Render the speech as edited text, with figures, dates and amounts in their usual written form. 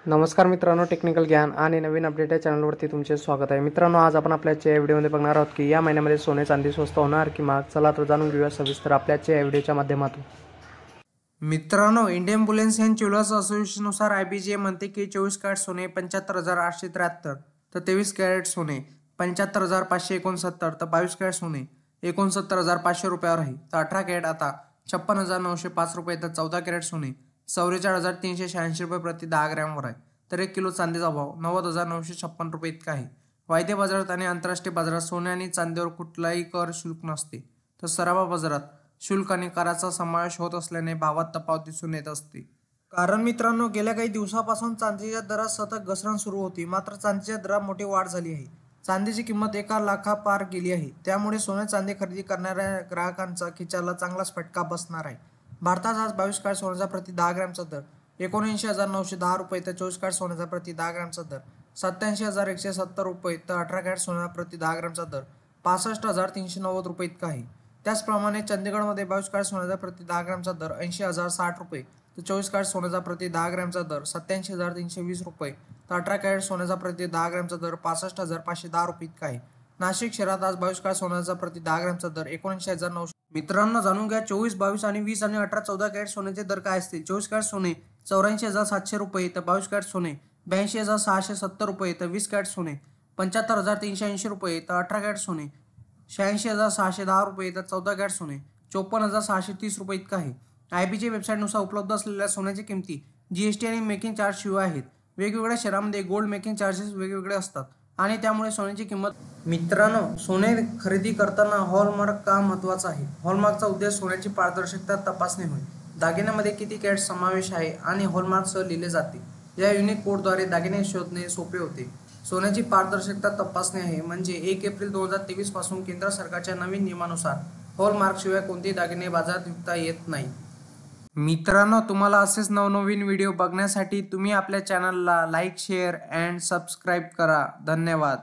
नमस्कार मित्रांनो, टेक्निकल ज्ञान आणि नवीन अपडेट या चॅनलवरती तुमचे स्वागत आहे. मित्रांनो, आज आपण आपल्याच्या व्हिडिओमध्ये बघणार आहोत की या महिन्यामध्ये सोने चांदी स्वस्त होणार की महाग. चला तर जाणून घेऊया सविस्तर आपल्याच्या व्हिडिओच्या माध्यमातून. मित्रांनो, इंडियन बुलियन अँड ज्वेलर्स असोसिएशननुसार IBJ म्हणते की 24 कॅरेट सोने 75,873, तर 23 कॅरेट सोने 75,569, तर 22 कॅरेट सोने 69,500 रुपयावर आहे. तर 18 कॅरेट आता 56,905 रुपये, तर 14 कॅरेट सोने 44,386 रुपये प्रति 10 ग्रॅमवर आहे. तर 1 किलो चांदीचा भाव 90,956 रुपये इतका आहे. वायदे बाजारात आणि आंतरराष्ट्रीय बाजारात सोने आणि चांदीवर कुठलाही कर शुल्क नसते, तर सराफा बाजारात शुल्क आणि कराचा समावेश होत असल्याने भावात तफावत दिसून येत असते. कारण मित्रांनो, गेल्या काही दिवसापासून चांदीच्या दरात सतत घसरण सुरू होती. मात्र चांदीच्या दरात मोठी वाढ झाली आहे. चांदीची किंमत 1 लाखापार गेली आहे. त्यामुळे सोने चांदी खरेदी करणाऱ्या ग्राहकांचा खिशाला चांगलाच फटका बसणार आहे. भारतात आज 22 कॅरेट सोन्याचा प्रति 10 ग्रॅमचा दर 79,910 रुपये, तर 24 कॅरेट सोन्याचा प्रति 10 ग्रॅमचा दर 87,170 रुपये, तर 18 कॅरेट सोन्याचा प्रति 10 ग्रॅमचा दर 65,390 रुपये इतका आहे. त्याचप्रमाणे चंदीगडमध्ये 22 कॅरेट सोन्याचा प्रति 10 ग्रॅमचा दर 80,060 रुपये, तर 24 कॅरेट सोन्याचा प्रति 10 ग्रॅमचा दर 87,320 रुपये, तर 18 कॅरेट सोन्याचा प्रति 10 ग्रॅमचा दर 65,510 रुपये इतका आहे. नाशिक शहरात आज 22 कॅरेट सोन्याचा प्रति 10 ग्रॅमचा दर 79,900. मित्रांनो, जाणून घ्या 24, 22 आणि 20 आणि 18, 14 कॅरेट सोन्याचे दर काय असतील. 24 कॅरेट सोने 84,700 रुपये, तर 22 कॅरेट सोने 82,670 रुपये, तर 20 कॅरेट सोने 75,380 रुपये, तर 18 कॅरेट सोने 86,610 रुपये, तर 14 कॅरेट सोने 54,630 रुपये इतका आहे. IBJ वेबसाईटनुसार उपलब्ध असलेल्या सोन्याच्या किमती GST आणि मेकिंग चार्ज शिवाय आहेत. वेगवेगळ्या शहरांमध्ये गोल्ड मेकिंग चार्जेस वेगवेगळे असतात आणि त्यामुळे सोन्याची किंमत. मित्रांनो, सोने खरेदी करताना हॉलमार्क का महत्त्वाचा आहे. हॉलमार्कचा उद्देश सोन्याची पारदर्शकता तपासणे होय. दागिन्यामध्ये किती कॅरेट समावेश आहे आणि हॉलमार्कसह लिहिले जाते. या युनिक कोडद्वारे दागिने शोधणे सोपे होते. सोन्याची पारदर्शकता तपासणे आहे म्हणजे 1 एप्रिल 2023 पासून केंद्र सरकारच्या नवीन नियमानुसार हॉलमार्कशिवाय कोणतेही दागिने बाजारात विकता येत नाही. मित्रांनो, तुम्हाला असेच नवनवीन व्हिडिओ बघण्यासाठी तुम्ही आपल्या चॅनलला लाईक, शेअर अँड सबस्क्राईब करा. धन्यवाद.